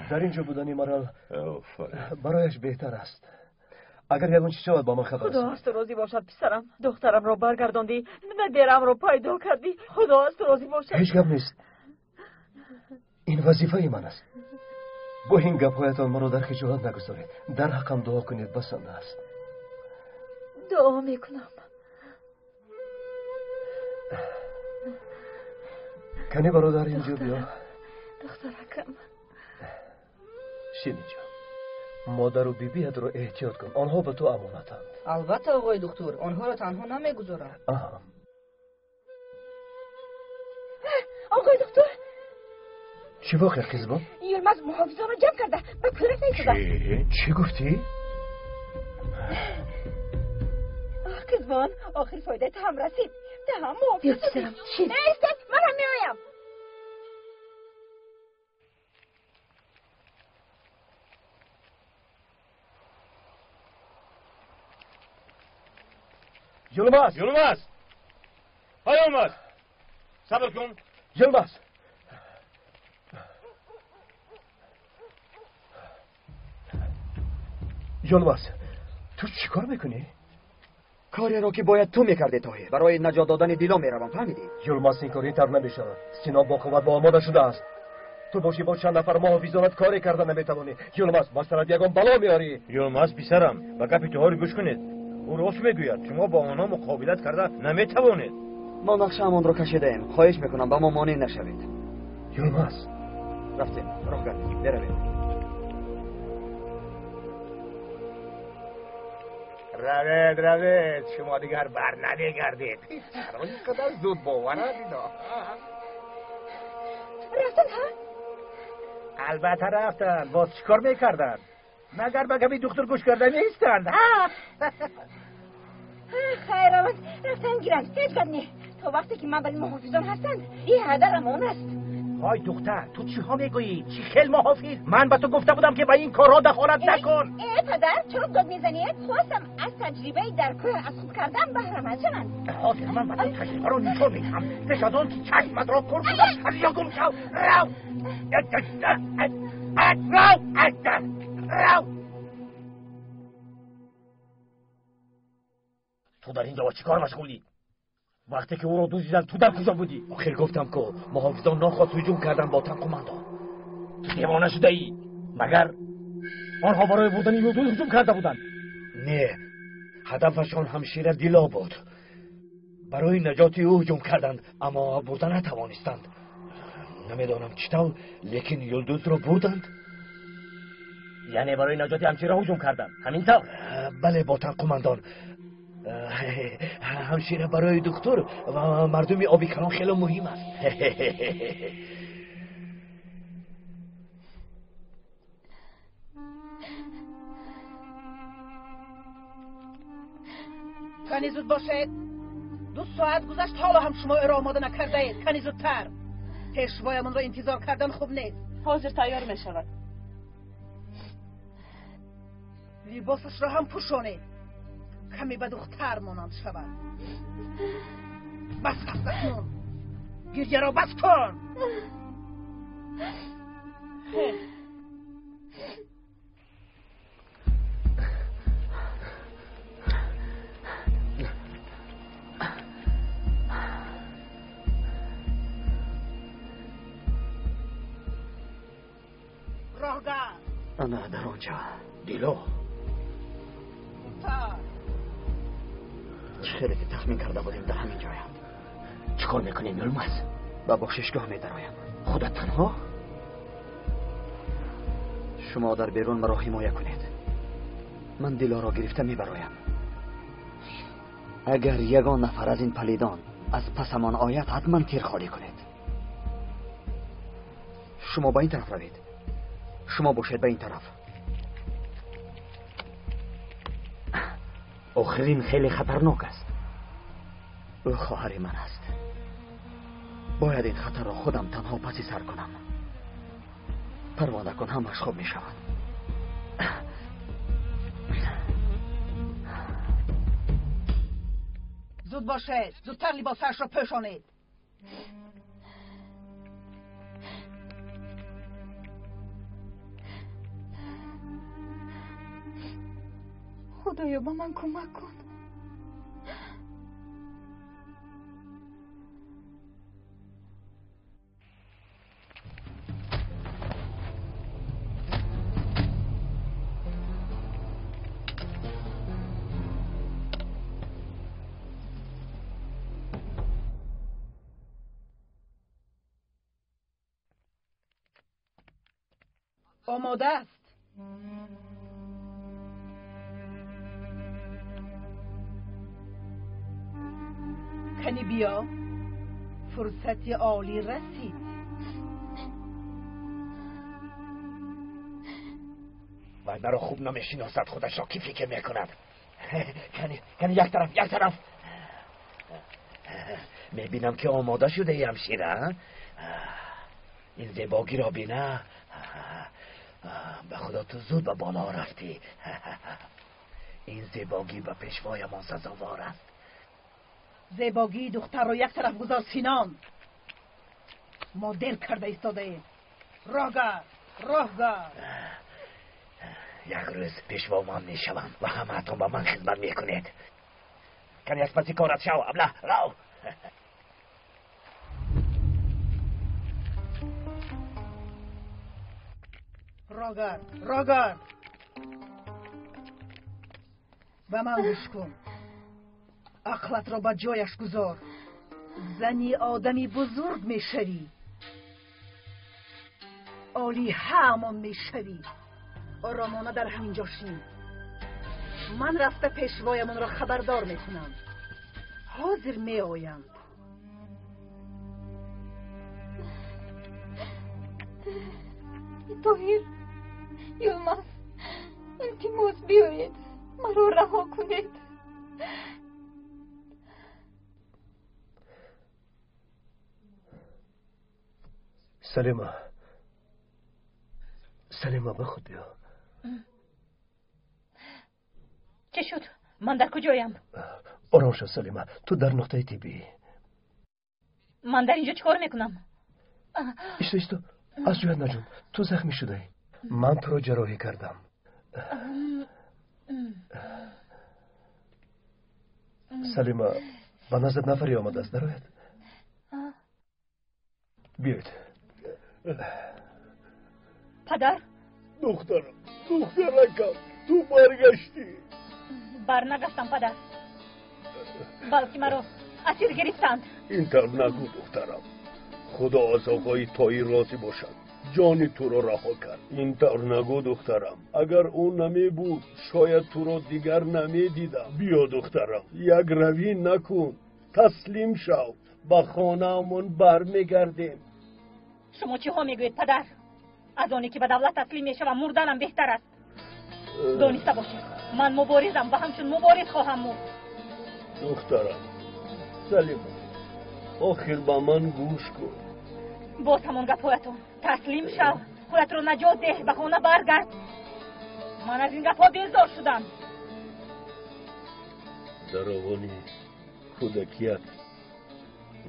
در اینجا بودن مرال برایش بهتر است. اگر یگان چی شود با من خبر خدا است راضی باشد پسرم. دخترم را برگرداندی، ندیرم را پیدا کردی. خدا است راضی باشد. هیچ گپ نیست. این وظیفه من است. با این گپ‌هایتان مرا در خجالت نگذارید. در حقم دعا کنید بسنده است. دعا میکنم. کنی برادر اینجا بیا. دخترکم. شین اینجا. مادر و بیبیت رو احتیاط کن. آنها به تو امانتند. البته آقای دکتر، آنها را تنها نمیگذارم. آقای دکتر، چی واقع قزبان؟ یلمز محافظان رو جمع کرده به کورک نیستده. چی گفتی؟ قزبان آخر فایده هم رسید. ده هم محافظ بسرم چی؟ ایستد، من هم میایم. یلمز های یلمز صبر کن. یلمز تو چی کار میکنی؟ کاری را که باید تو میکردی توهی. برای نجات دادن دیلا میروم، فهمیدی؟ یلمز این کاری تر نمیشود. سینا با قوت با آماده شده است. تو باشی با چند نفر محافظانت کاری کرده نمیتوانی. یلمز بسرت یگان بلا میاری. یلمز پسرم و گپ تو گوش کنید. او راست میگوید. شما با آنها مقابلت کرده نمیتوانید. ما نقشه‌مان رو کشیدیم. خواهش میکنم با ما مانع نشوید. یلمز رفتیم. راه گردید. بروید. روید شما دیگر بر نمیگردید. اینقدر زود باورد اینا. رفتن ها؟ البته رفتن. باز چیکار میکردن؟ مگر به گپی دکتر گوش کرده نیستند. خیر آمد. رفتن گیرند. هیچ کد نه. تا وقتی که من بلی محافظان هستند این هدر امان است. های دختر تو چی ها میگویی؟ چی خیل محافظ؟ من به تو گفته بودم که به این کارها دخالت نکن. ای پدر چرا داد میزنید؟ خواستم از تجربه در کوه از خود کردن بهره شوند. حاضر من به تو تجربه رو نشون میدم. پیش از آن که چشمت را پر کنم از یا گم شو. رو تو در اینجا با چی کار مشغولی؟ وقتی که او رو دزدیدن تو در کجا بودی؟ آخر گفتم که محافظان ناخواست هجوم کردن با تن قماندان. تو دیوانه شده ای؟ مگر آنها برای بردن این دزد هجوم کرده بودند؟ نه، هدفشان همشیر دیلا بود. برای نجات او هجوم کردند اما بردن نتوانستند. نمیدانم چطور لیکن یلدوز رو بردند. یعنی برای نجات همشیره هجوم کردند همینطور؟ بله با تن قماندان. همشیره برای دکتر و مردم آبی کلان خیلی مهم است. کنی زود باشید. 2 ساعت گذشت حالا هم شما ارائه آماده نکرده اید. کنی زودتر. پیشوایمان را انتظار کردن خوب نیست. حاضر تیار می شود. لباسش را هم پوشانید. کمی به دختر مانند شود. بس کن. گریه را بس کن. راهگر. نه در آنجا. دیلو. خیلی که تخمین کرده بودیم در همین جایم. چیکار میکنیم یلمز؟ به بخششگاه میدرایم. خودت تنها؟ شما در بیرون مرا حمایه کنید. من دیلا را گرفته میبرایم. اگر یگان نفر از این پلیدان از پسمان آید حتما تیر خالی کنید. شما با این طرف روید. شما باشید به این طرف. آخرین خیلی خطرناک است. او خواهر من است. باید این خطر را خودم تنها پسی سر کنم. پروانه کن همش خوب می شود. زود باشید. زودتر لباسش را پوشانید. خدایا با من کمک کن. آماده است. کنی بیا، فرصت عالی رسید. و مرا خوب نمیشناسد، خودش را کی فکر میکند. کنی یک طرف میبینم که آماده شده ای همشیره. این زیباگی را بینه. به خدا تو زود به بالا رفتی. این زیباگی به پیشوایمان سزاوار است. زیباگی دختر رو یک طرف گذار سینان. ما دل کرده ایستاده ایم. راه گرد. یک روز پیشوامان میشوم و همه‌تون با من خدمت میکنید. کنی از پسی کارت شو ابله رو. راه گرد. به من گوش کن. عقلت را به جایش گذار. زنی آدمی بزرگ میشوی. عالی همان میشوی. آرامانه در همینجا شین. من رفته پیشوایمان را خبردار میکنم. حاضر میآیند. طاهر، یلماز، التماس بیایید، مرا رها کنید. سلیما به خود بیا. چه شد؟ من در کجایم؟ آرام شو سلیما، تو در نقطه تیبی. من در اینجا چیکار میکنم؟ ایستو از جویت نجوم، تو زخمی شده ای. من تو رو جراحی کردم. سلیما، به نظر نفری آمده است، درآید. بیاید. پدر؟ دخترکم تو برگشتی. برنگشتم پدر، بلکه مرا اسیر گرفتند. اینطور نگو دخترم. خدا از آقای تایی راضی باشد، جان تو رو رها کرد. اینطور نگو دخترم. اگر اون نمی بود شاید تو رو دیگر نمی دیدم. بیا دخترم، یک روی نکن، تسلیم شو، با خانه‌مون برمیگردیم. شما چی ها میگوید پدر؟ از آنی که به دولت تسلیم میشم مردنم بهتر است. دانسته باشید من مبارزم و همچون مبارز خواهم مرد. دخترم سلیم، آخر با من گوش کن. باز همون گپایتون. تسلیم شو، خودت رو نجات ده، به خانه برگرد. من از این گپا بیزار شدم. در آوانی کودکیت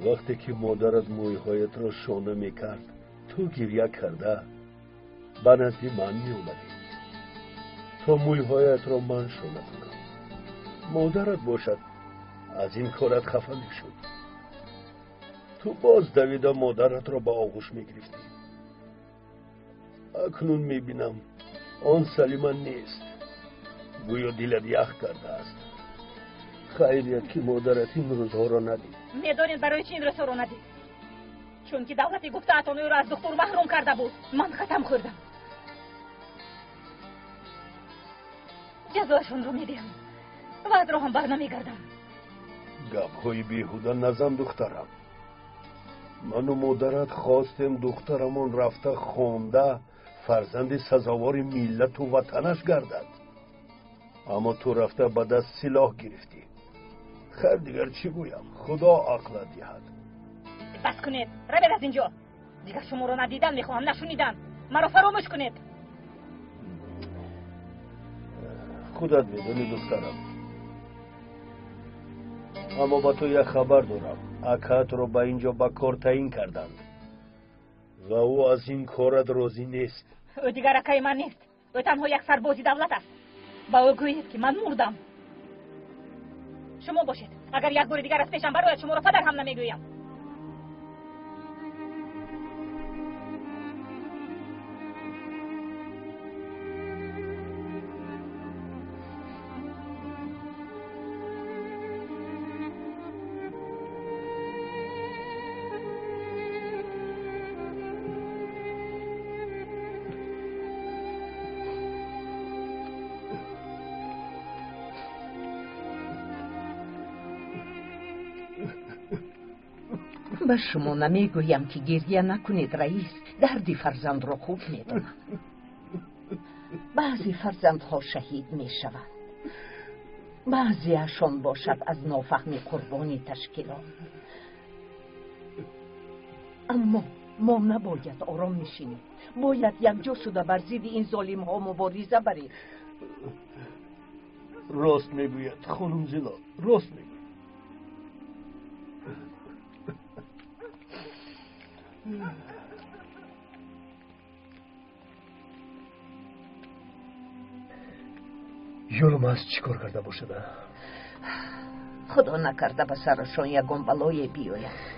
وقتی که مادرت مویهایت را شانه میکرد تو گریه کرده به نزد من میومدی تا مویهایت را من شانه کنم. مادرت باشد از این کارت خفه میشد. تو باز دویده مادرت را به آغوش میگرفتی. اکنون میبینم آن سلیمه نیست، گویا دلت یخ کرده است. خیریت که مادرت این روزها را ندید. میدانید برای چی این روزها را ندید؟ چون که دولتی گفته اتانوی را از دختر محروم کرده بود. من ختم خوردم. جزایشون رو میدهم و از راهم بر نمیگردم. گپ‌های بیهوده نزن دخترم. من و مادرت خواستیم دخترمون رفته خونده فرزند سزاوار ملت و وطنش گردد، اما تو رفته به دست سلاح گرفتی. خیر دیگر چی گویم، خدا عقل دهد. بس کنید، روید از اینجا. دیگر شما رو ندیدن میخواهم، نشونیدن. مرا فراموش کنید. خودت میدونی دخترم، اما با تو یک خبر دارم. اکات رو به اینجا با کار تعیین کردند و او از این کارت راضی نیست. او دیگر اکای من نیست. او تنها یک سربازی دولت است. با او گویید که من مردم. شما باشید. اگر یک بار دیگر از پیشم برآید شما را پدر هم نمیگویم. به شما نمیگویم که گریه نکنید رئیس، دردی فرزند را خوب میدونم. بعضی فرزندها شهید میشوند، بعضیشان باشد از نافهمی قربانی تشکیلات. اما ما نباید آرام نشینیم، باید یکجا شده بر ضد این ظالم ها مبارزه بریم. راست میگوید خانم زیلا، راست میگوید. یولماس چیکار کرده باشد؟ خدا نکرده به سرشان یگان بلای بیاید.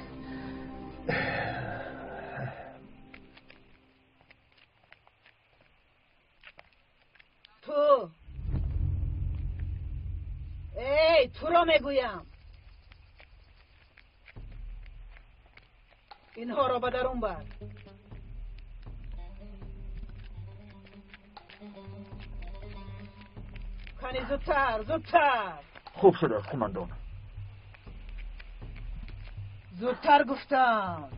تو را میگویم اینها را به درون بر. کنی زودتر. خوب شده قماندان. زودتر گفتم.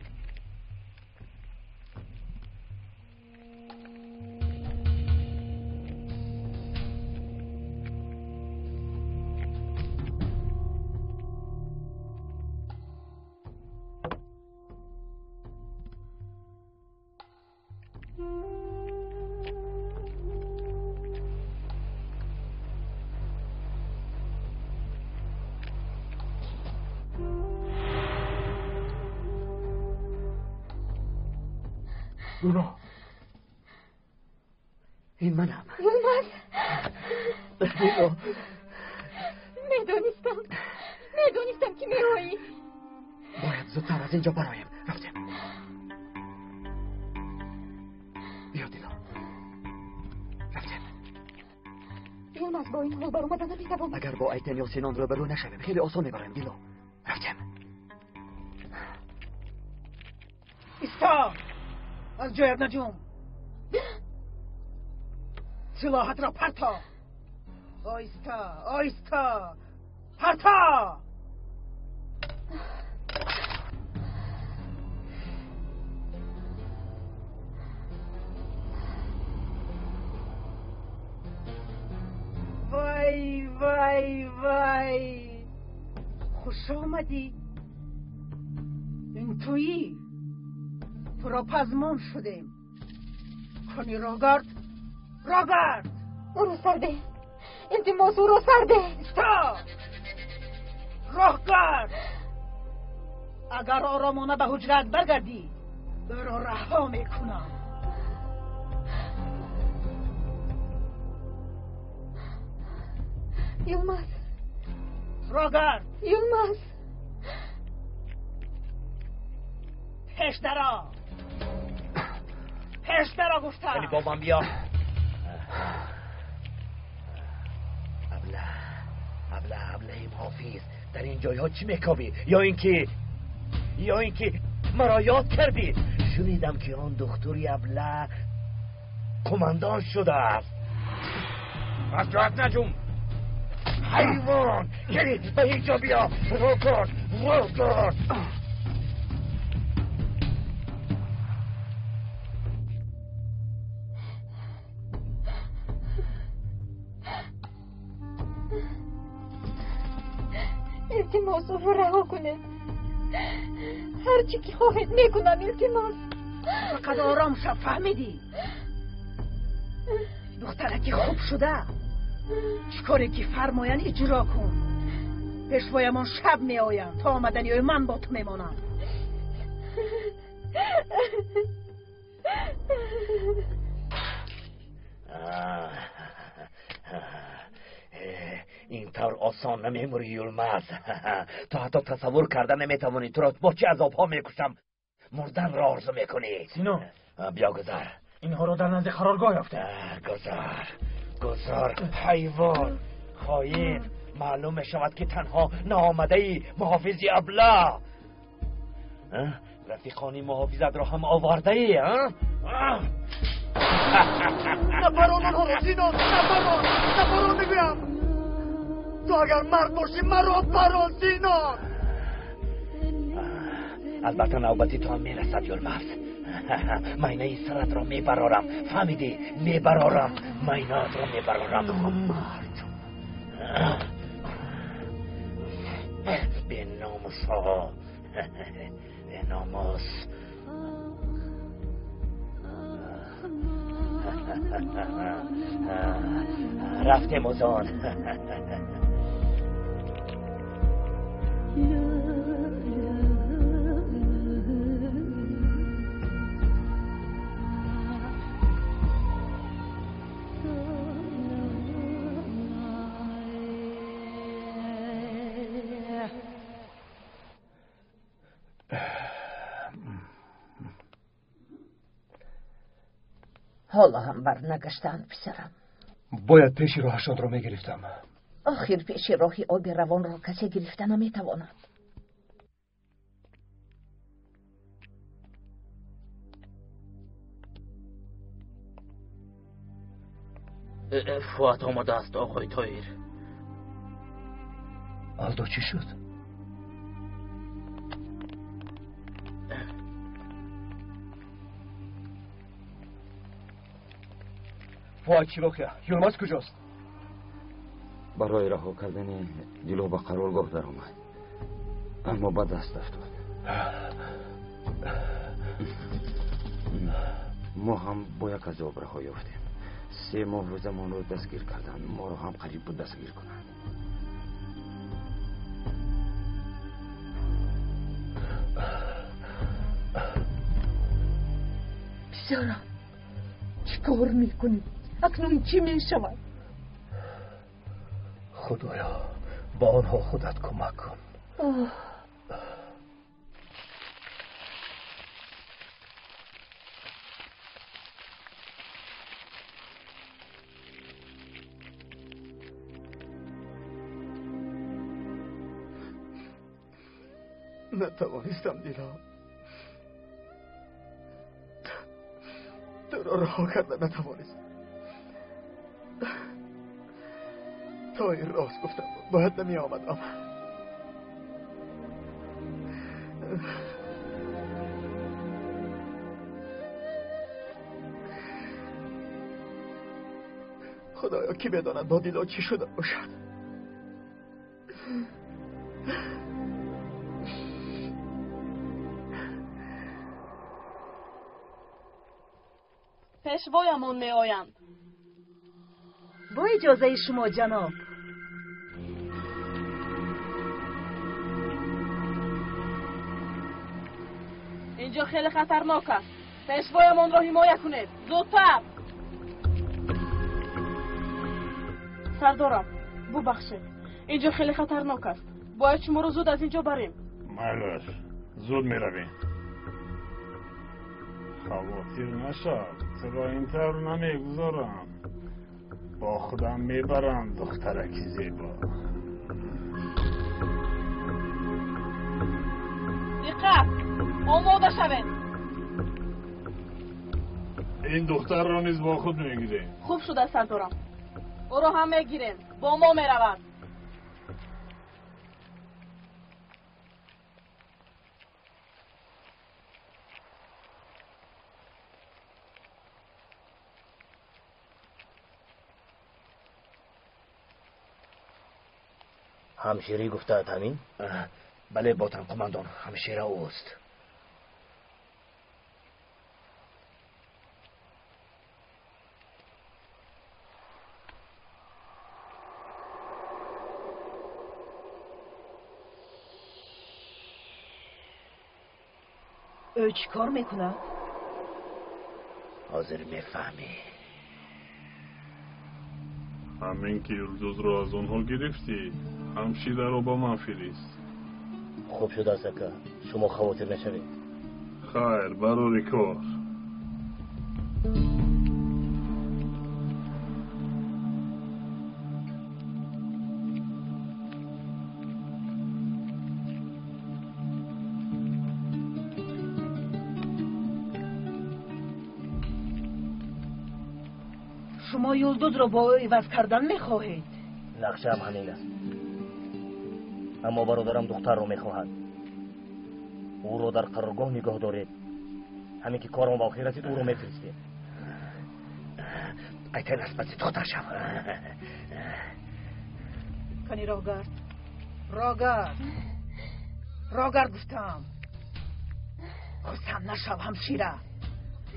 اونا این منم. یلماس بگو. میدونستم که میایی. باید زودتر از اینجا برایم. رفتیم. بیا دیلا. رفتیم. یلماس با این حال بر اومدن نمیتوانم. اگر با ایتن یا سینان رو برو نشویم خیلی آسان میبریم دیلا. رفتیم. ایستا از جایت نجوم. سلاحت را پرتا. آیستا پرتا. وای خوش آمدی. این تویی. تو را پزمان شدیم. کنی راگرد. او رو سرده. التماس او رو سرده. استا راگرد. اگر آرامانه به حجرت برگردی برا رها میکنم. یلماس راگرد. یلماس پیش درا گفتم. خیلی با من بیا. ابله حافظ در این جایها چی میکاوی؟ یا اینکه مرا یاد کردی؟ شنیدم که آن دختری ابله کماندان شده است. از جهت نجوم. حیوان یعنی به اینجا بیا. راگرد. التماس او رو رها کنه. هرچی که خواهد میکنم. التماس فقط آرام شو. فهمیدی؟ دخترکی خوب شده. چیکاری که فرماین اجرا کن. پیشوایمان شب می آیم. تا آمدنی من با تو میمانم. اینطور آسان نمیموری یلمز. تو حتی تصور کردن نمیتوانی تو را با چه عذابها میکشم. مردن را آرزو میکنی. سینا بیا گذر. اینها را در نزد قرارگاه یافته. گذر حیوان خاین. معلوم میشود که تنها ناآمده ای محافظی ابله. رفیقانی محافظت را هم آورده ای ها؟ نپران آنها را سینان، نپران میگویم. تو اگر مرد باشی مرا پران سینان. البته نوبتی تو هم میرسد یلمز. مینه سرت را میبرارم. فهمیدی؟ میبرارم مینات را میبرارم. مرد به ناموس ها. به ناموس. رفته موزان. حالا هم برنگشتن پسرم. باید پیش راهشان را میگرفتم. آخر پیش راهی آب روان را کسی گرفته نمیتواند. فوت آمده است آقای تایر. آلدو چی شد؟ فوت چی رو که؟ یلمز کجاست؟ برای رها کردن دیلو به قرارگاه در آمد، اما به دست افتاد. ما هم با یک عذاب رها یافتیم. 3 ماه روزمان رو دستگیر کردن. ما رو هم قریب بود دستگیر کنند. پسرم چیکار میکنی؟ اکنون چی میشود؟ خدایا با آنها خودت کمک کن. نتوانستم دیلا. تو را رها کردن نتوانستم. تا این راست گفتم باید نمی آمدم. خدایا کی بداند با دیلا چی شده باشد. پیشوایمان می آیند. با اجازه شما جناب. اینجا خیلی خطرناک است. پیشوایمان را حمایت کنید. زودتر. سردارم ببخشید. اینجا خیلی خطرناک است. باید شما رو زود از اینجا بریم. مالش زود می رویم. خواطر نشد. تو اینطور نمیگذارم. با خودم میبرم دخترکی زیبا. دقت آماده شوید. این دختر را نیز با خود میگیریم. خوب شده سردارم. او را هم میگیریم. با ما میرود. همشیری گفته همین؟ بله باتن قماندان، همشیره اوست. او چی کار میکنه؟ حاضر میفهمی. همین که یلدوز رو از اونها گرفتی همشیره رو با من فریست. خوب شد است که شما خواطر نشوید. خیر برای کار. شما یلدوز رو با او عوض کردن میخواهید؟ نقشه هم همین است. اما برادرم دختر رو میخواهد. او رو در قرارگاه نگاه دارید. همین که کارم با خیر رسید او رو میفرستید. قیتن است بسی دختر شم. کنی راگرد گفتم. خستم نشو همشیره.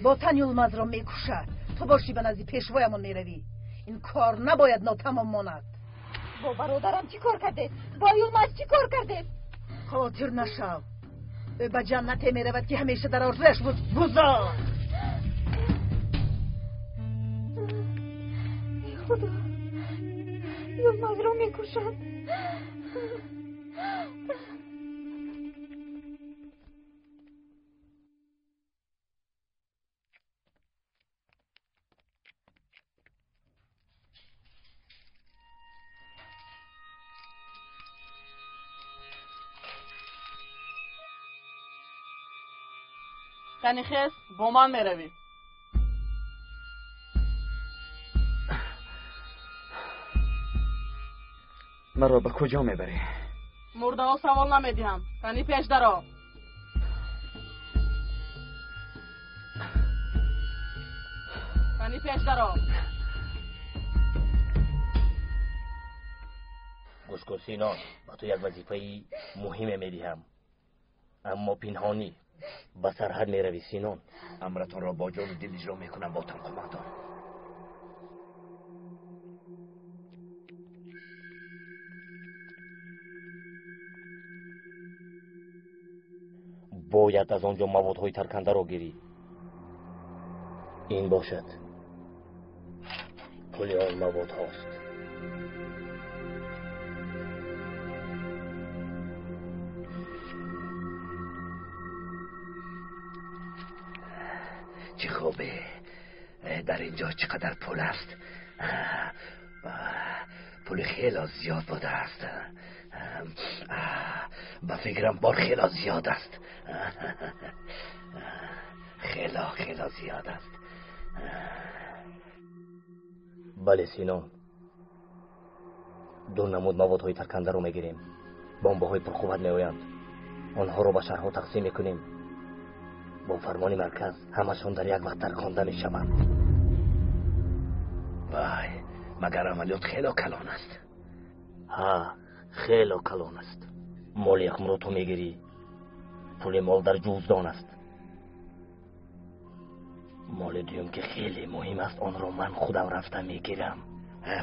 با تن یلماز رو میکشد. تو باشی به نزدیک پیشوایمون میروی. این کار نباید ناتمام ماند. با برادرم چی کار کرده؟ با یلماز چی کار کرده؟ خاطر نشو. به جنت میرود که همیشه در آرزویش بود. گذار خدا یلماز رو میکشد. کنیخس با من میروی. مرا به کجا میبری؟ مرده ها سوال نمیدیم. کنی پیش درا. کنی پیش درا. گوش کن سینان، با تو یک وظیفه مهم میدهم اما پنهانی. به سرحد میروی سینان. امرتان را با جان و دل اجرا میکنم با تن قماندان. باید از آنجا موادهای ترکنده را گیری. این باشد پول آن مواد هاست. چه خوبه. در اینجا چقدر پول است. پول خیلی زیاد بوده است. با فکرم بار خیلی زیاد است. خیلی زیاد است. بله سینان، دو نمود موادهای ترکنده رو میگیریم. بمب‌های پرقوت میآیند. آنها رو به شهرها تقسیم میکنیم. با فرمان مرکز همشون در یک وقت ترکانده میشوند. وای، مگر عملیات خیلی کلان است؟ ها، خیلی کلان است. مال یک رو تو میگیری، پول مال در جوزدان است. مال دوم که خیلی مهم است آن رو من خودم رفته میگیرم.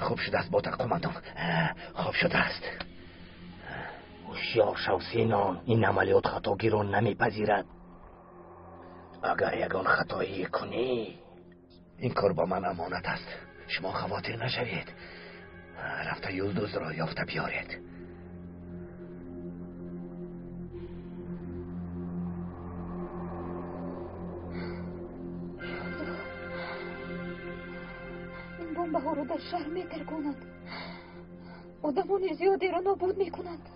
خوب شده است با قماندان. خوب شده است. هوشیار شو سینان، این عملیات خطاگیران نمیپذیرد. اگر یگان خطایی کنی این کار با من امانت است. شما خواطر نشوید. رفته یلدوز را یافته بیارید. این بمب ها رو در شهر میترکانند. آدمان زیادی را نابود میکنند.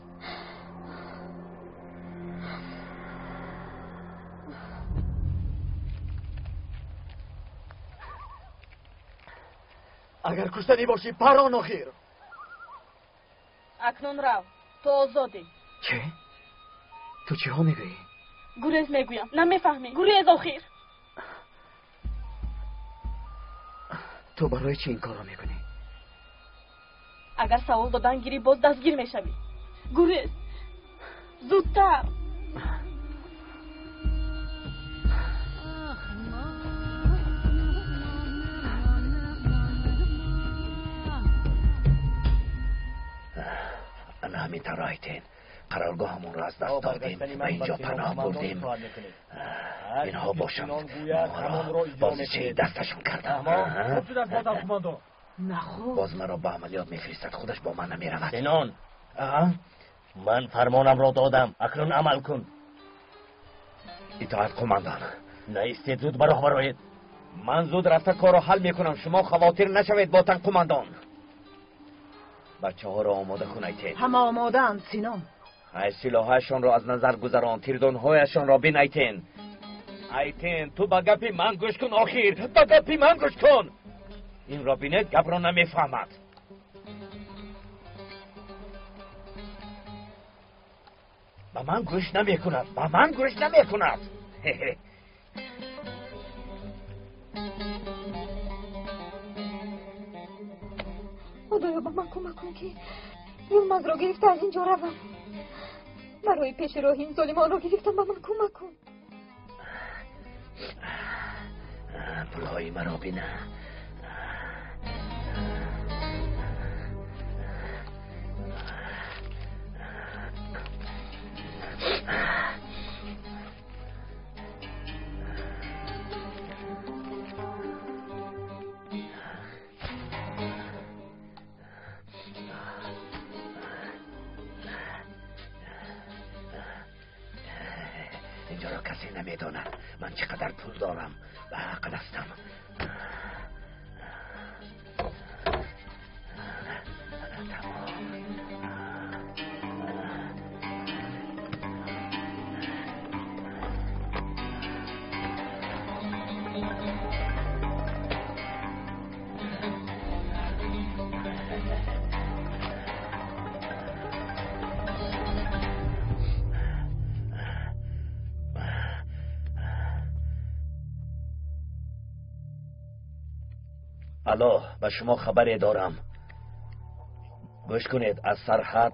اگر کشتنی باشی پران آخیر. اکنون رو تو آزادی. چه؟ تو چی ها میگویی؟ گریز میگویم. نمیفهمی. گریز آخیر. تو برای چی این کار را میکنی؟ اگر سوال دادن گیری باز دستگیر میشوی. گریز. زودتر. همینطور رایتین. قرارگاهمون را از دست دادیم و اینجا پناه بردیم. اینها باشند ما را بازیچه دستشون کردن. نه خب باز مرا به عملیات میفرستد، خودش با من نمیرود. سینان من فرمانم را دادم، اکنون عمل کن. اطاعت قماندان. نایستید زود به راه برآیید. من زود رفته کار را حل میکنم، شما خواطر نشوید با تن قماندان. بچه ها را آماده کنید. همه آماده اند سینان. ای سلاحشان را از نظر گذران، تیردانهایشان را بینیتین. ایتین تو به گپی من گوش کن، آخیر به گپی من گوش کن. این را بینید گپ را نمیفهمد. به من گوش نمیکند، به من گوش نمیکند. خدایا با من کمک کن که یلماز را گرفته از اینجا روم. برای پیش راه این ظالمان را گرفتم، با من کمک کن. پلهای مرا بینه. اینجا را کسی نمیداند من چقدر پول دارم و عقل هستم. الو، به شما خبری دارم. گوش کنید، از سرحد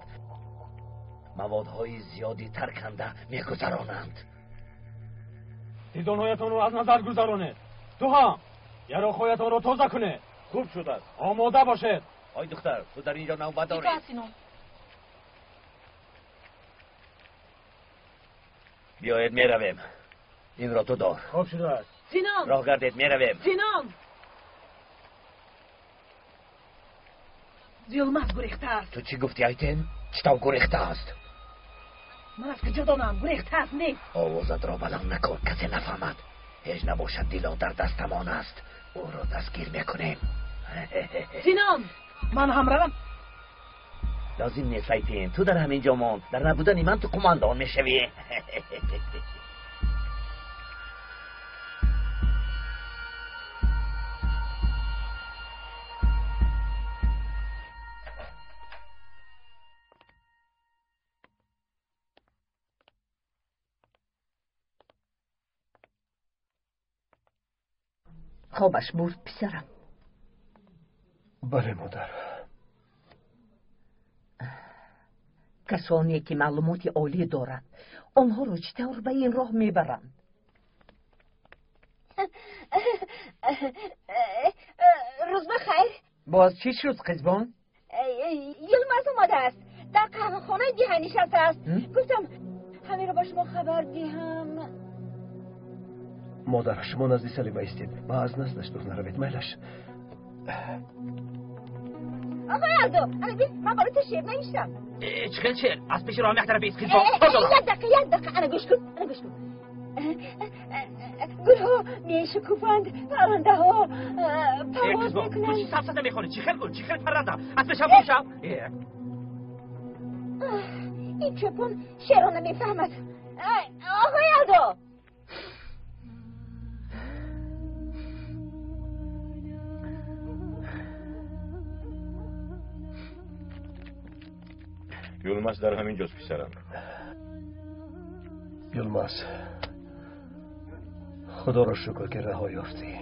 موادهای زیادی ترکنده میگذرانند. تیزانهایتان رو از نظر گذرانید. تو هم یراخهایتان رو تازه کنید. خوب شده است، آماده باشید. آی دختر، تو در اینجا نوبت داری؟ بیایید میرویم. این را تو دار. خوب شده است. سینان راه گردید، میرویم. سینان یلماز گریخته است. تو چی گفتی ایتن؟ چطور گریخته است؟ من از کجا دانم گریخته است؟ نه، آوازت را بلند نکن، کسی نفهمد. هیچ نباشد دیلا در دستمان است، او را دستگیر میکنیم. سینان من هم روم. لازم نیست ایتن، تو در همین جا مان. در نبودن من تو قماندان میشوی. خوابش برد پسرم؟ بله مادر. کسانی که معلومات عالی دارند آنها را چطور به این راه میبرند؟ روز بخیر. باز چی شد قزبان؟ یلماز اومده است، در قهوه خانه دیه نشسته است. گفتم همه را با شما خبر دهم. مادر، شما نزدی سلی بایستید، ما از نزدش دور نروید. میلش آقای الدو، انا بین من برای تو شیر نمیشتم. چخل شیر؟ از پیش راه میختره بیست قزبان. یک دقیقه انا گوش کن. گلها میشکوفند، پرنده ها پرواز میکنند. تو چی سفسته میخوری؟ چخل گل، چخل پرنده؟ از پیشم بوشم. این چپون شیر را نمیفهمد. آقای الدو، یلماز در همین جاست پسرم. یلماز، خدا را شکر که رها یافتی.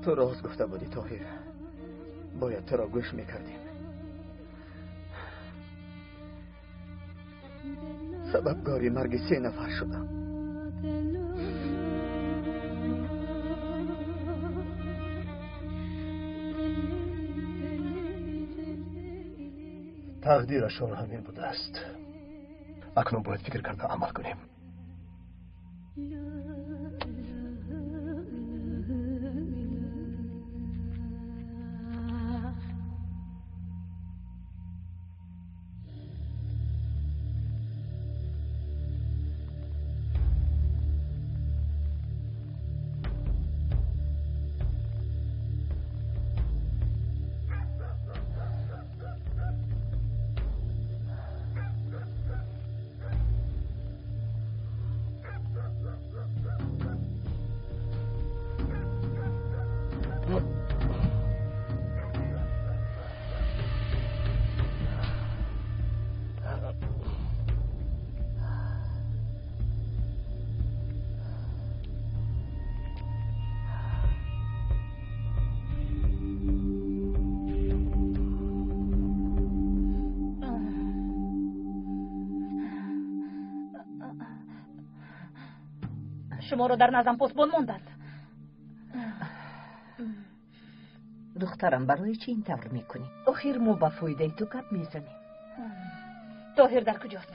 تو راست گفته بودی طاهر، باید تو را گوش میکردیم. سببگاری مرگ 3 نفر شدم. تقدیرشان همین بوده است. اکنون باید فکر کرده عمل کنیم. شما رو در نظم پستبان مانده است. دخترم برای چی این طور میکنی؟ آخر ما با فایده تو گپ میزنیم. طاهر در کجاست؟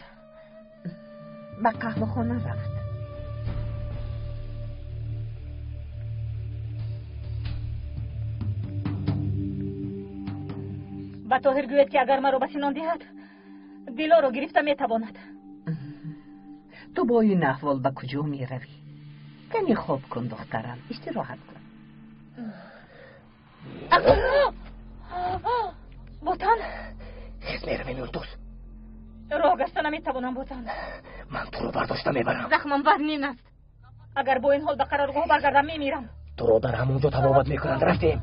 به قهوه خانه رفت. با طاهر گوید که اگر مرا به سینان دهد دیلا رو گرفته میتواند. تو با این احوال به کجا میروی؟ کمی خواب کن دخترم، استراحت کن. بوتان خیز میرویم یلدوز. راه گشته نمیتوانم بوتان. من تو رو برداشته میبرم. زخمم وزنین است. اگر با این حال به قرارگاه برگردم میمیرم. تو رو در همونجا تبابت میکنند. رفتیم.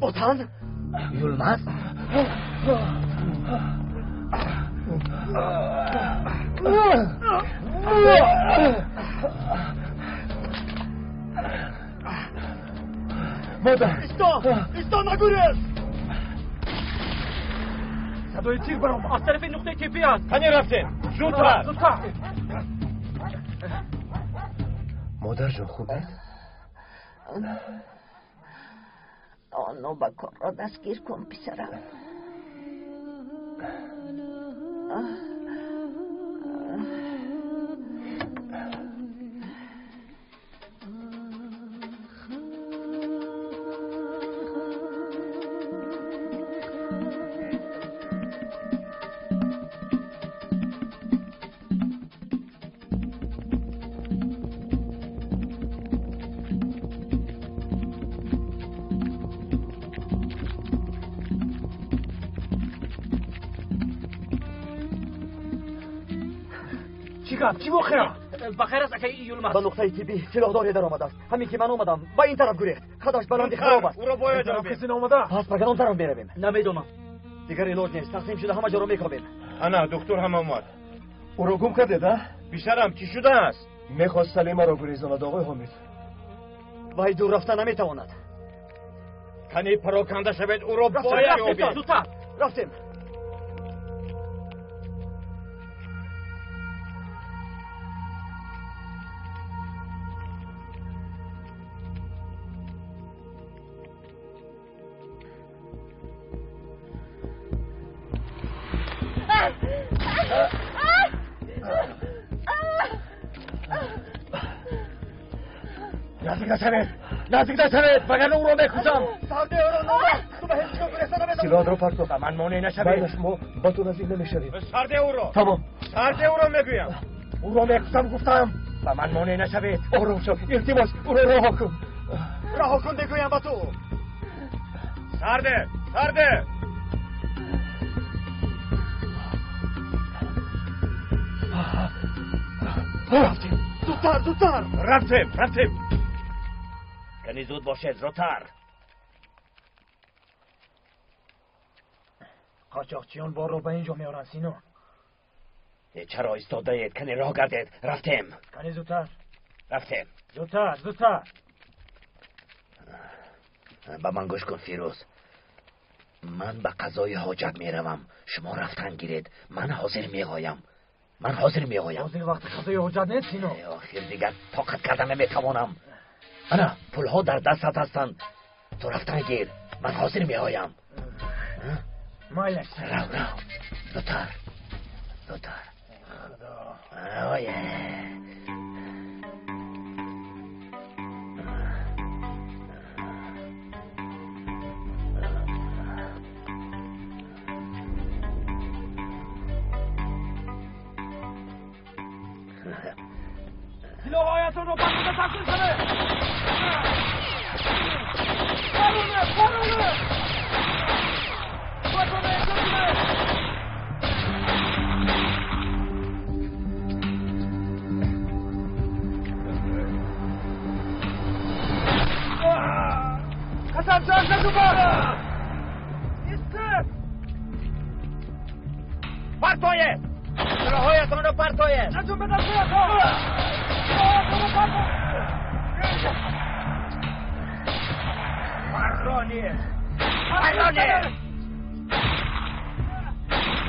بوتان یولمز مادر ایستا نگوریز. صدای تیر برام از طرف نقطه تیپی است. کنی رفتیم زودتر. مادر جان خوبه؟ آنو با کار را دستگیر کن پسرم. چی بخیر؟ بخیر است اکی یولمز. به نقطه تیبی سلاحداری در آمده است. همین که من آمدم با این طرف گریخت. خداش بلندی خراب است. او را باید کسی نآمده. پس به کدام طرف میرویم؟ نمیدونم. دیگر علاج نیست. تقسیم شده همه جا رو میکابیم. انا دکتر هم آمد. او را گم کرده ده؟ بیشترم چی شده است؟ میخواست سلیمه را گریزاند آقای حامد. وای دور رفتن نمیتواند. کنی پراکنده شود او را باید یابید. زودتر. رفتیم. نزدیک نشوید وگرنه او را میکشم. سرده او را تو به هیچ برسه نمیدونم. سلاح را پرتو. به من مانع نشوید. بعدش ما با تو نزدیک نمیشویم. سرده او را. تمام. سرده او را میگویم. او را میکشم گفتم. به من مانع نشوید. آرام شو. التماس او را رها کن. رها کن بگویم با تو. سرده. رفتیم. زودتر. رفتیم. کنی زود باشد زودتر. قاچاقچیان بار رو به اینجا میارن سینو. چرا ایستاده اید؟ کنی راه گردید. رفتیم. کنی زودتر. رفتیم. زودتر. به من گوش کن فیروز. من به قضای حاجت میروم، شما رفتن گیرید. من حاضر میآیم. حاضر وقت قضای حاجت نیست سینو. آخر دیگر طاقت کردن نمیتوانم. انا پولها در دستت هستند، تو رفتن گیر. من حاضر میآیم. مایلش رو زودتر آیه سلاحایتون رو بسته تکمیل کنه. حسن جان نجوبا ایسته پرتایه سلاحایتان رو پرتایه. نجوم بدن سلاحاتون پرانیه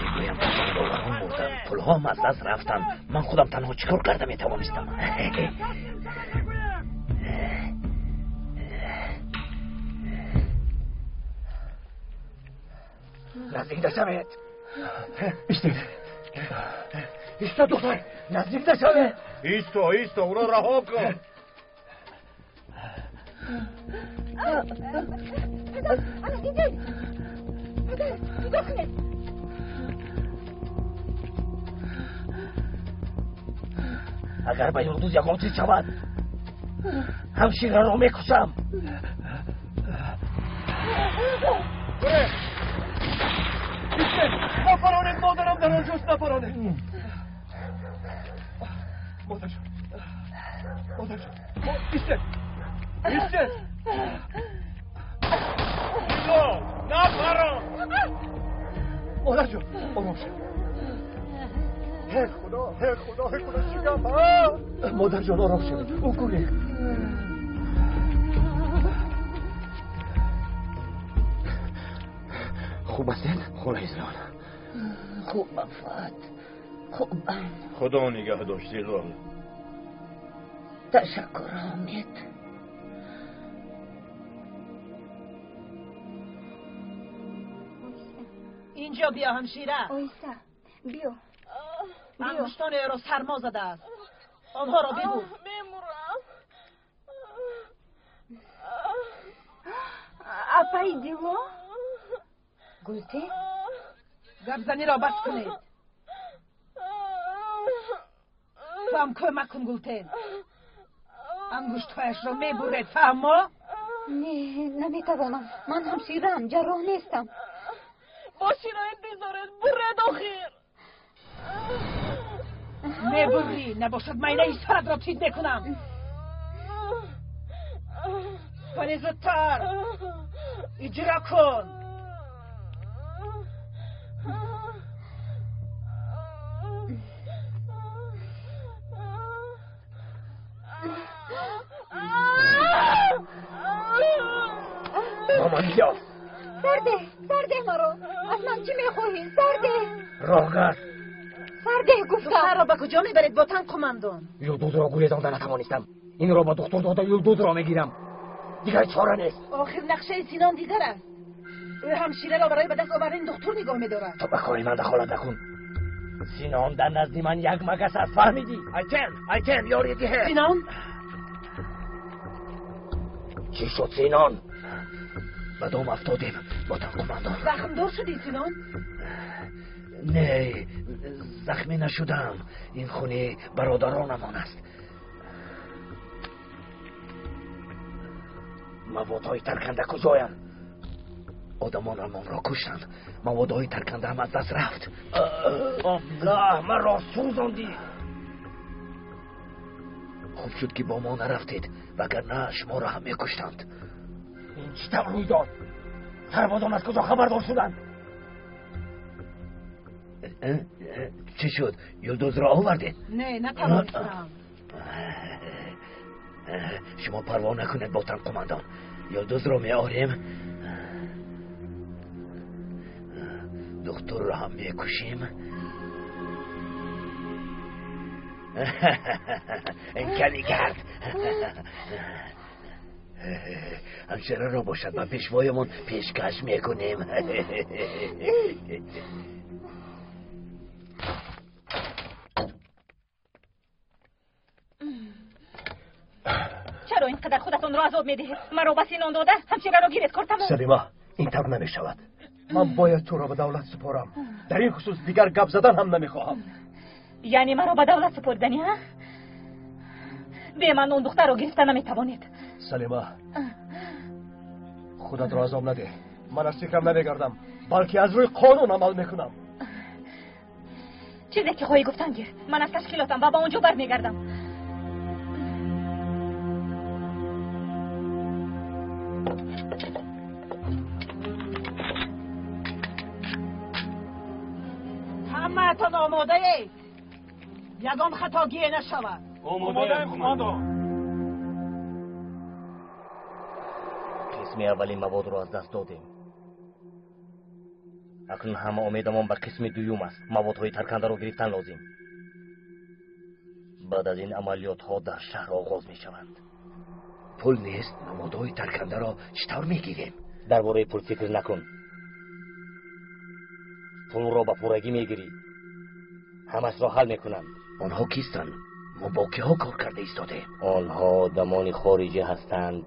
میگویم بزرگواران مردن، پولها هم از دست رفتن. من خودم تنها چیکار کرده میتوانستم؟ نزدیک داشتمت. ایستا دختر، نزدیک داشتمت. ایستا او را رها کن. اگر به یلدوز یکم چیز شود همشیره را میکشم. نفرانه مادرم در آنجاست. نفرانه مادر جان ایسته نفران مادر جان آرام شد. هی خدا چیکم. مادر جان آرام شد. او گونه خوب هستید؟ خونه زلال خوبم فات. خوبم. خدا نگه داشت زلال. تشکر حامد. اینجا بیا همشیره. آیسا بیا. انگشتان را سرما زده است. آنها را ببو. میمورم. اپای دیو گلته گبزنی را بس کنید. تو هم کمک کن گلتن. انگشتهایش را میبرید. فهمو؟ نه نمیتوانم. من همشیرم، جراح نیستم. باشی را انتظارت برد آخیر. میبری نباشد مینه ای سرد را چید میکنم. کنی زودتر اجرا کن. مامانیا سرده مرا. از من چی میخواهی؟ سرده راهگر سرده گفتم. دختر را به کجا میبرید با تن کماندون؟ یلدوز را گویدانده نتوانستم. این را با دکتر داده یلدوز را میگیرم. دیگر چاره نیست. آخر نقشه سینان دیگر است. او همشیره را برای به دست آوردن دکتر نگاه میدارد. تو به کار من دخالت نکن. سینان در نزدی من یک مگس است. فهمیدی؟ ایتن یار یکی هست. سینان چی شد سینان؟ به دام افتادیم با تن کماندان. زخم دار شدی سینان؟ نه زخمی نشدم. این خونه برادرانمان است. موادهای ترکنده کجایم؟ آدمانمان را کشتند. موادهای ترکنده هم از دست رفت. الله من را سوزاندی. خوب شد که با ما نرفتید وگرنه شما را هم میکشتند. این چطور روی داد؟ سربازان از کجا خبردار شدند؟ چی شد؟ یلدوز را آوردید؟ نه نتوانستم. شما پروا نکنید با تن کماندان. یلدوز را میاریم. دکتر رو هم میکشیم؟ کلی کرد. همچرا را باشد ما پیشوایمون پیشکش میکنیم. چرا اینقدر خودتون رو عذاب میدهید؟ مرا بس اینان داده همچنین رو گیرت کردم. سلیما این طور نمیشود. من باید تو را به دولت سپارم. در این خصوص دیگر گپ زدن هم نمیخواهم. یعنی مرا به دولت سپردنی ها؟ به من اون دختر رو گرفتن نمیتوانید. سلیما خودت را عذاب نده. من از فکرم نمیگردم بلکه از روی قانون عمل میکنم. چیزی که خواهی گفتن گیر. من از تشکیلاتم و با اونجا برمیگردم. همه‌تان آماده اید؟ یگان خطاگیه نشود. آماده کماندان. قسمی اولین مواد رو از دست دادیم. اکنون همه امیدمان به قسم دوم است. موادهای ترکنده رو گرفتن لازم. بعد از این عملیات ها در شهر آغاز می شوند. پول نیست موادهای ترکنده را چطور میگیریم؟ درباره پول فکر نکن. پول را به پورگی میگیری. همش را حل میکنند. آنها کیستند؟ ما با که ها کار کرده ایستاده؟ آنها آدمان خارجی هستند.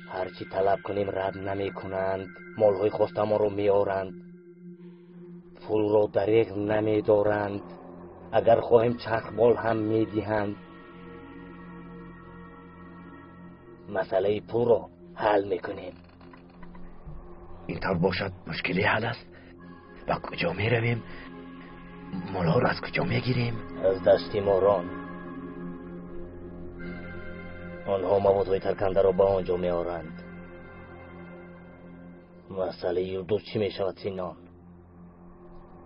هرچی طلب کنیم رد نمی کنند. مالهای خواسته ما رو میارند. پول را دریغ نمی دارند. اگر خواهیم چرخ بال هم میدهند. مسئله پول را حل میکنیم. اینطور باشد مشکلی حل است. با کجا می رویم؟ مالا را از کجا می گیریم؟ از دست ماران. آنها موادهای ترکنده را با آنجا می آرند. مسئله یلدوز چی می شود سینان؟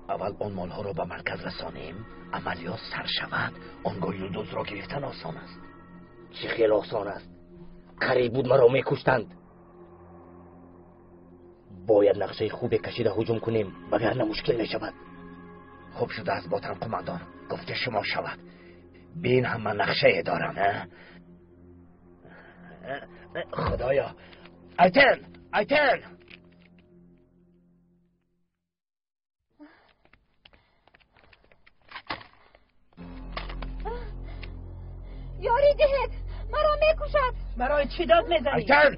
اول آن مالها را به مرکز رسانیم. عملیات سر شود آنگاه یلدوز را گرفتن آسان است. چی خیلی آسان است؟ قریب بود مرا می کشتند. باید نقشه خوبی کشیده هجوم کنیم وگرنه مشکل می شود. خوب شده از باتم قماندان گفته شما شود. بین هم من نقشه دارم. خدایا ایتن یاری دهید مرا میکشد. برای چی داد میزنی؟ ایتن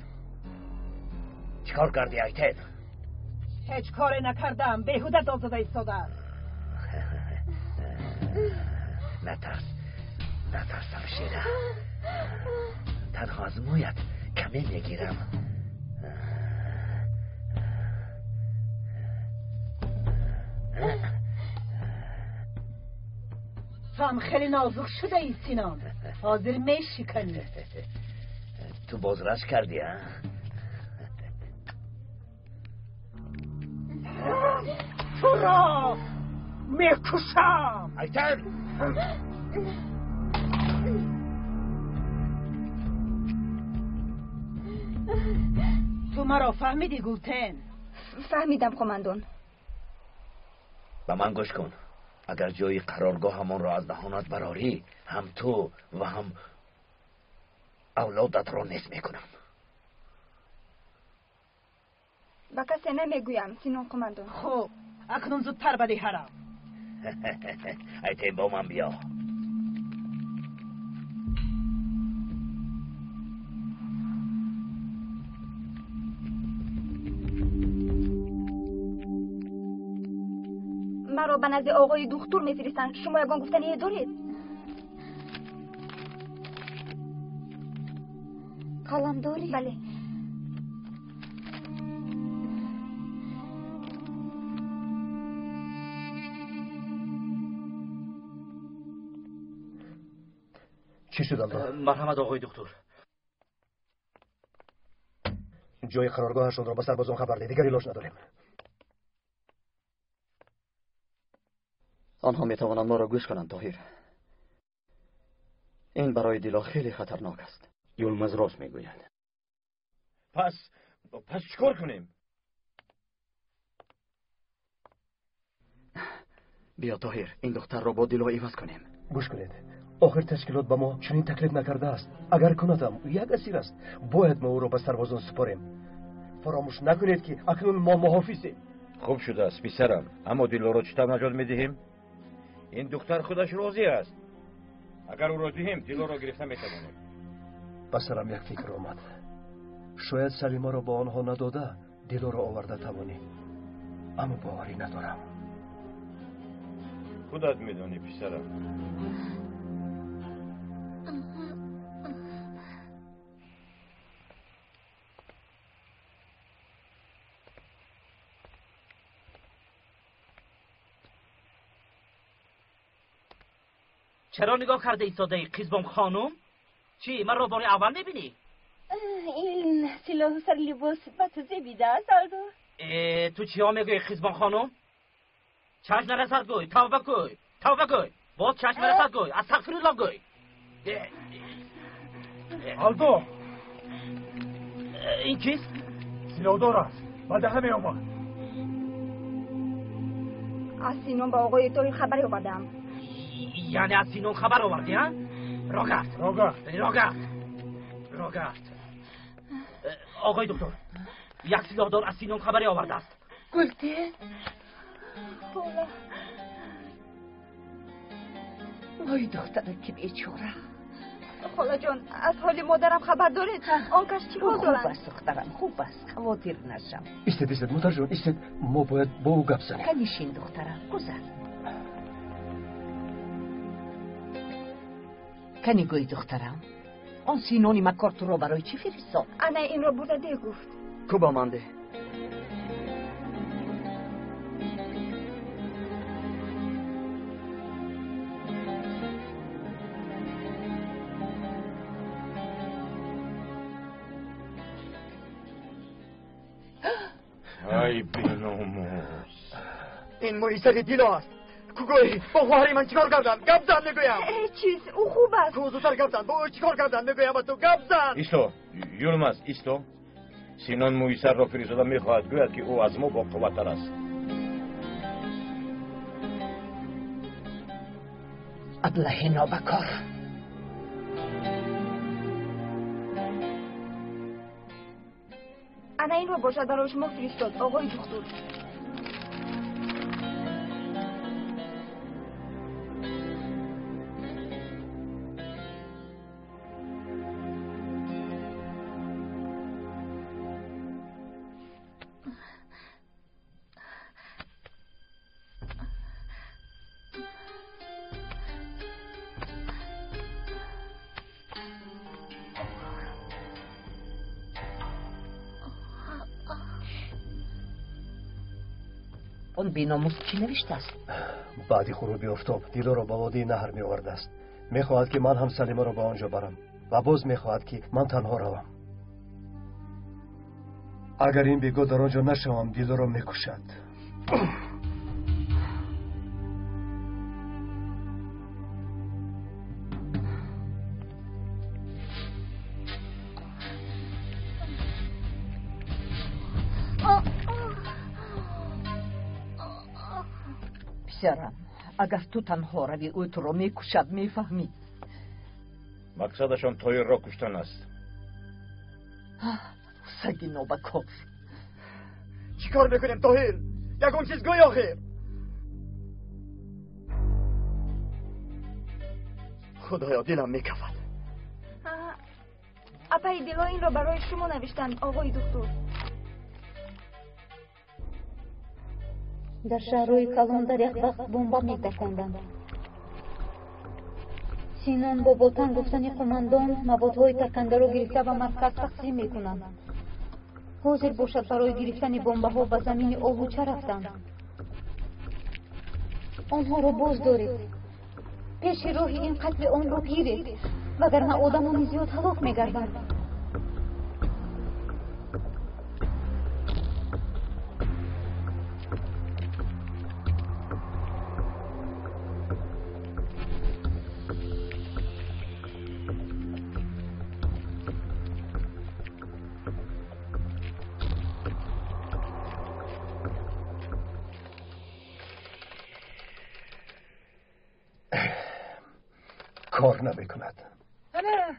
چیکار کردی ایتن؟ هیچ کاری نکردم. بیهوده داد زده ایستاده. نترس همشیره. تنها از مویت کمی میگیرم. تو هم خیلی نازک شده ای سینان. حاضر میشکنی. تو بازرش کردی ها؟ تو را میکشم. ایتن تو مرا فهمیدی گولتن؟ فهمیدم قماندان. به من گوش کن. اگر جای قرارگاه همان را از دهانت براری هم تو و هم اولادت را نیست میکنم. با کسی نمیگویم سینون قماندان. خوب اکنون زودتر بدی حرم. ایتن با من بیا. مرا به نزد آقای دکتر میفرستند. شما یگان گفتنی دارید؟ قلم داری؟ بله. چی شد الله؟ مرحمت آقای دکتر. جای قرارگاهشون را به سربازان خبر ده. دیگر ایلاش نداریم. آنها میتوانند ما را گوش کنند طاهر. این برای دیلا خیلی خطرناک است. یولمز راست میگوید. پس چیکار کنیم؟ بیا طاهر این دختر را با دیلو عوض کنیم. گوش کنید، آخر تشکیلات به ما چنین تکلیف نکرده است. اگر کندم یک اسیر است، باید ما او را به سربازان سپاریم. فراموش نکنید که اکنون ما محافظیم. خوب شده است پسرم، اما دیلو را چطور نجات میدهیم؟ این دختر خودش راضی است. اگر او را دهیم دیلو را گرفته میتوانیم. به سرم یک فکر آمد. شاید سلیما را با آنها نداده دیلو را آورده توانی، اما باوری ندارم. خودت میدانی پسرم. چرا نگاه کرده ایستاده قیزبام خانم؟ چی من را بار اول میبینی؟ این سلاح سر لباس به تو زیبیده است سردار. تو چی ها میگوی قیزبام خانم؟ چشم نرسد گوی، توبه گوی، توبه گوی، باز چشم نرسد گوی، استغفرالله گوی. آلدو این کیست؟ سلاحدار است، بعد همه آمد. از سینون با آقای توی خبری آوردم. یعنی از سینون خبر آوردی ها؟ راگرد آقای دکتر، یک سلاحدار از سینون خبری آورده است. گلتی؟ وای دختر که بیچاره. خاله جان از حال مادرم خبر دارید؟ آنکش چی حال دارند؟ خوب است دخترم، خوب است، خواطر نشم. ایستد مادر جان، ایستد. ما باید با او گپ زنیم. کنیشین دخترم، گذر. کنی گوی دخترم، آن سینونی مکار تو را برای چی فرستاد؟ انا این را برده ده گفت. کوبا مانده. ای بیناموس، این مویسر دیلو است. کوگوی با خواهری من چیکار کردن؟ گپ زن میگویم. چیز او خوب است. کو زودتر گپ زن، با او چیکار کردن میگویم تو گپ زن. ایستو یولماس، ایستو. سینون مویسر را فرستاده میخواهد گوید که او از ما با قوت‌تر است. ابله نابکار. انا این رو باشد برای شما فرستاد آقای دکتر. اون بیناموس چی نوشته است؟ بعد خروبی آفتاب دیلو را به وادی نهر می آورده است. میخواهد که من هم سلیما را به آنجا برم و باز میخواهد که من تنها روم. اگر این بیگاه در آنجا نشوم دیلو را میکشد. پسرم اگر تو تنها روی او تو رو میکشد میفهمی. مقصدشان طاهر را کشتن است. سگی نابکار. چیکار میکنیم طاهر؟ یکون چیز گوی آخر. خدایا دلم میکفد. اپای دیلو این را برای شما نوشتن آقای دکتر. در شهرهای کلان در یک وقت بمب می‌تکاندند. سینان با بولتن گفتن قماندان موادهای تکنده را گرفته و مرکز تقسیم می‌کنند. حاضر باشد برای گرفتن بمب‌ها به زمین آلوچه رفتند. آنها را باز دارید. پیش راه این قتل آن را گیرید وگرنه آدمان زیاد هلاک می‌گردند. کار نمیکند. نه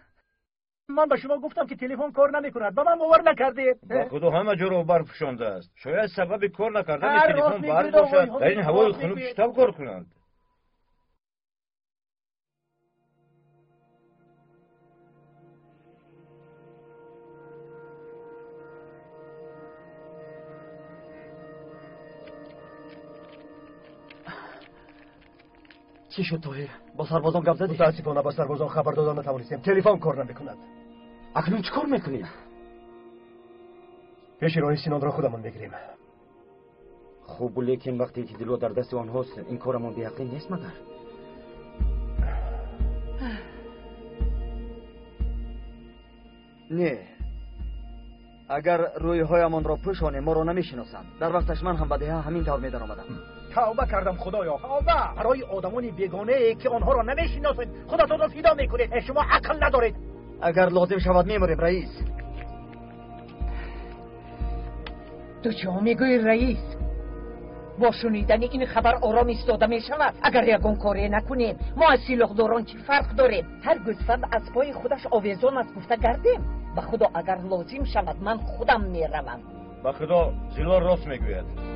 من به شما گفتم که تلفن کار نمیکند، با من باور نکردید. با خدا همه جا رو برفشانده است. شاید سبب کار نکردن تلفن برق باشد. در این هوای خنک چطور کار کنند؟ چی شد طاهر؟ با سربازان گپ زدی؟ متاسفانه با سربازان خبر دادن نتوانستیم. تلفن کار نمیکند. اکنون چیکار میکنی؟ پیش راه سینان را خودمان میگیریم. خوب، لیکن وقتی که دلو در دست آنهاست این کارمان به یقین نیست مگر؟ نه، اگر روی هایمان را پوشانیم ما را نمیشناسند. در وقتش من هم به ده همین طور میدر آمدم. توبه کردم خدایا، توبه. برای آدمان بیگانه که آنها را نمیشناسید خودتان را فدا میکنید. شما عقل ندارید. اگر لازم شود میمریم رئیس. تو چه میگوی رئیس؟ با شنیدن این خبر آرام ایستاده میشود. اگر یگان کاری نکنیم ما از سیلخداران چی فرق داریم؟ هر گوسفند از پای خودش آویزان است گفته گردیم. به خدا اگر لازم شود من خودم میروم. به خدا زیلار راست میگوید.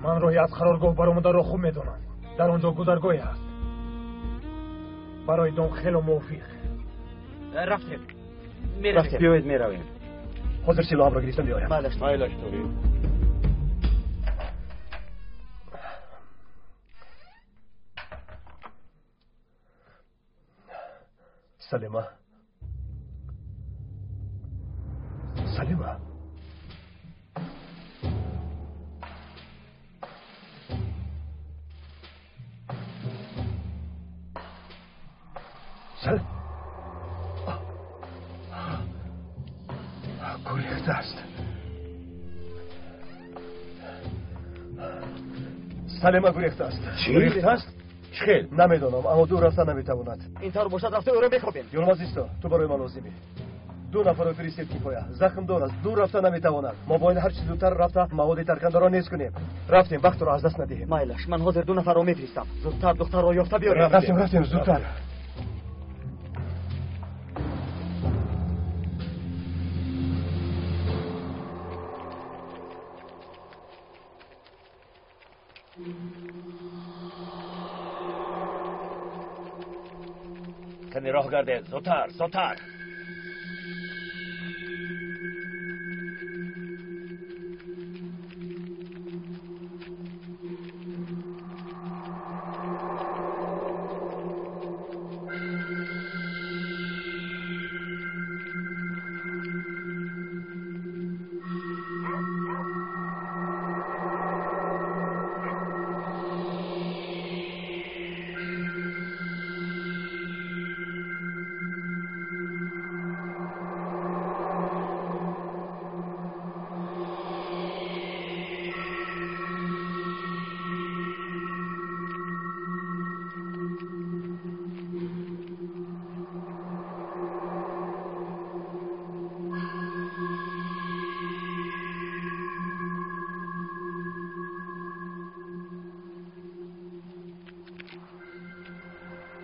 من روی از قرارگاه برآمده را خوب میدونم. در آنجا گذرگاهی است. برای دام خیلی موافق. رفتیم. بیایید میرویم. حاضر سلاحم را گرفتم بیایم. مایلش توری. سلیمه. سلیمه. گریخته است. سلیمه گریخته است. چی گریخته است؟ چه خیل؟ نمیدانم اما دور رفتن نمیتواند. این طور باشد رفته او را بخوابیم. یلماز ایستا، تو برای ما لازمی. دو نفر را فرستید کفایه. زخم دار است، دور رفتن نمیتواند. ما باید هر چیز زودتر رفته مواد ترکنده را نیست کنیم. رفتیم وقت را از دست ندهیم. مایلش من حاضر دو نفر را میفرستم. زودتر دختر را یافته بیاریم. رفتیم زودتر. کنی راه گردید. زودتر.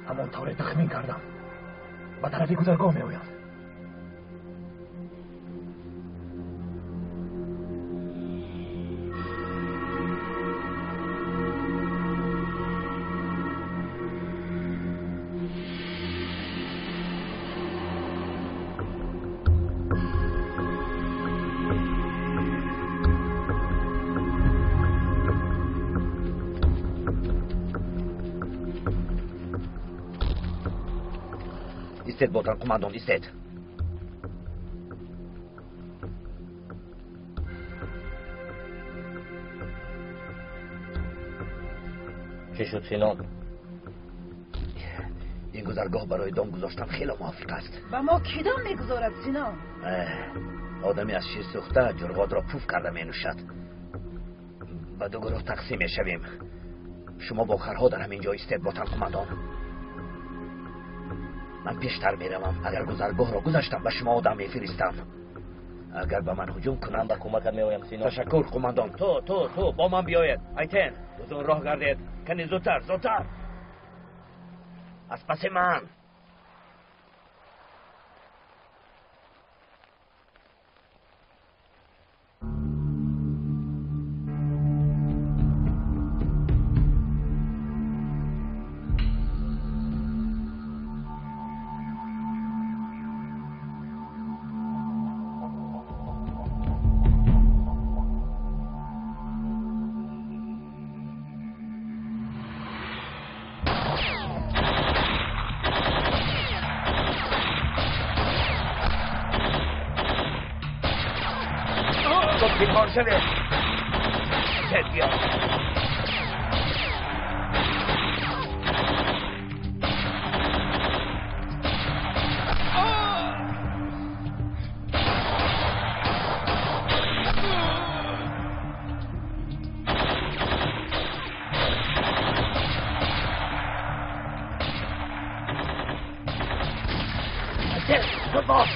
همان طور تخمین کردم. به طرفی گذرگاه میآیم. ایستید باتن قماندان ایستید. چه شد سینان؟ این گذرگاه برای دام گذاشتن خیلی موافق است. و ما کی دام میگذارد سینان؟ آدمی از شیر سوخته جرغاد را پوف کرده می نوشد. و دو گروه تقسیم می شویم. شما با خرها در همین جا ایستید باتن قماندان. من پیشتر می روم. اگر گذرگاه را گذاشتم به شما آدم می فرستم. اگر به من هجوم کنند به کمکت میآیم سینا. تشکر قماندان. تو با من بیاید. ایتن بزن راه گردید. کنی زودتر از پس من. بیمار شده. زد بیا. زد باش.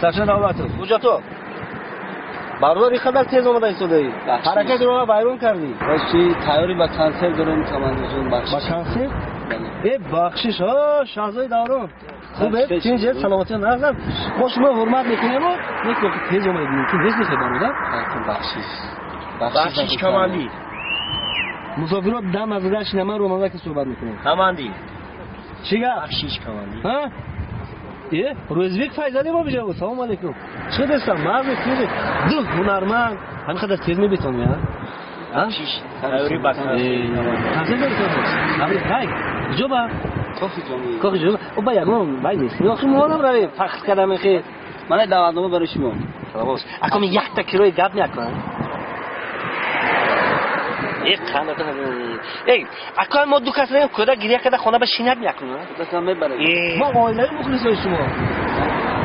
سرچه دولتو کجا تو؟ برادر اینقدر تیز اومده ایستادی. حرکت رو بیرون کردی. باشی تیاری با کنسل دارم تمام بخشش. با کنسل؟ ای بخشش ها شاهزاده دارم. خوبه چیزی سلامتی نرزم. ما شما حرمت میکنیم و میگم که تیز اومدی که نیست میشه برادر. بخشش کمالی. مسافرات دم از رش نمر رو مزه که صحبت میکنیم. کمالی. چیگه؟ بخشش کمالی. ها؟ یه روزبیک فایزالی ما بجا. سلام علیکم. چه دستم مرد تیز دو هنرمند همین خدر تیز میبیتون یا بخشش تیاری بخشش کنسل داری کنسل عبری های جوبا کافی جوبا او با یکم بای نیست یا خیلی مهارم روی فخر کردم خیلی من دوازدهم برای شما سلاموس اکم یک تا کیلوی گپ میکنم یک خانه تو ای اکم ما دو کس ریم کدا گریه کدا خونه به شینت میکنم دستم میبره ما عائله مخلص شما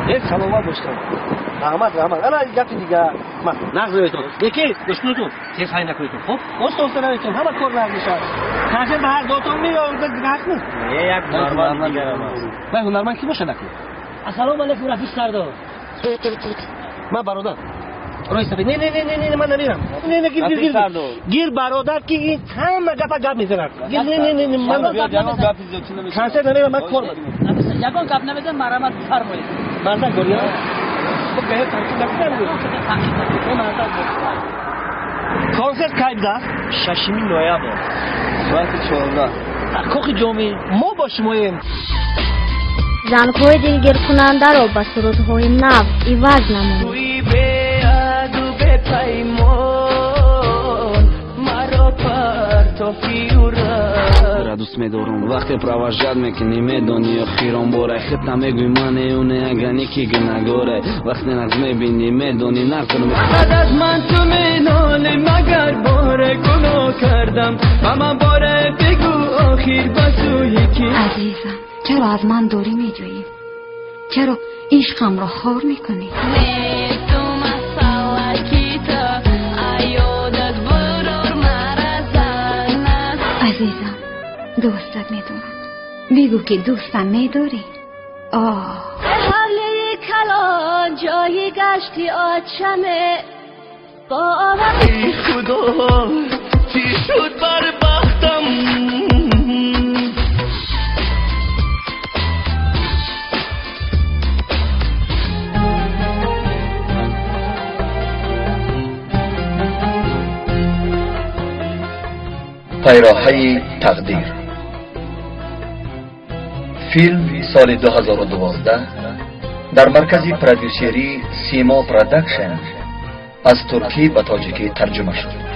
یک سلامت باشید رحمت انا گپ دیگه ما نغزویتون یکی دشمنتون چه خاین نکنیتون خب اوست نمیتون همه کار راه میشه کنسل به هر دوتون میاد حق نیست یک هنرمند دیگه ما هنرمند کی باشه نکنه السلام علیکم رفیق سردار من برادر رویست نه من نمیرم نه گیر برادر کی همه گپ میزنن نه من کنسل نمیرم من کار یگان گپ نمیزن مرامت فرمایید مردا گوریا خب گه کنسل نمیرم کنسل کی بوده 6 نوامبر ساعت 14 کوخی جومی ما با شماییم زنهای دلگیر کننده را به سرودهای نو عوض نمایید را دوست می‌دارم وقتی پروژه میکنی میدونی خیران باره خط نمیگوی من اونه اگرنی کی گناهگاره وقتی نقض میبینی میدونی نکنم بعد از من تو مینالی مگر باره گناه کردم و من باره بگو آخیر بسوی کی عزیزم چرا از من دوری میجویی؟ چرا عشقم را خار میکنی؟ عزیزم دوستت میدونم بگو که دوستم میداری حالی کلان جایی گشتی آچمه با ای خدا چی شد بر بختم пайрохаи такдир فیلم سال 2012 در مرکز پرودیوسری سیما پروداکشن از ترکی به تاجیکی ترجمه شد.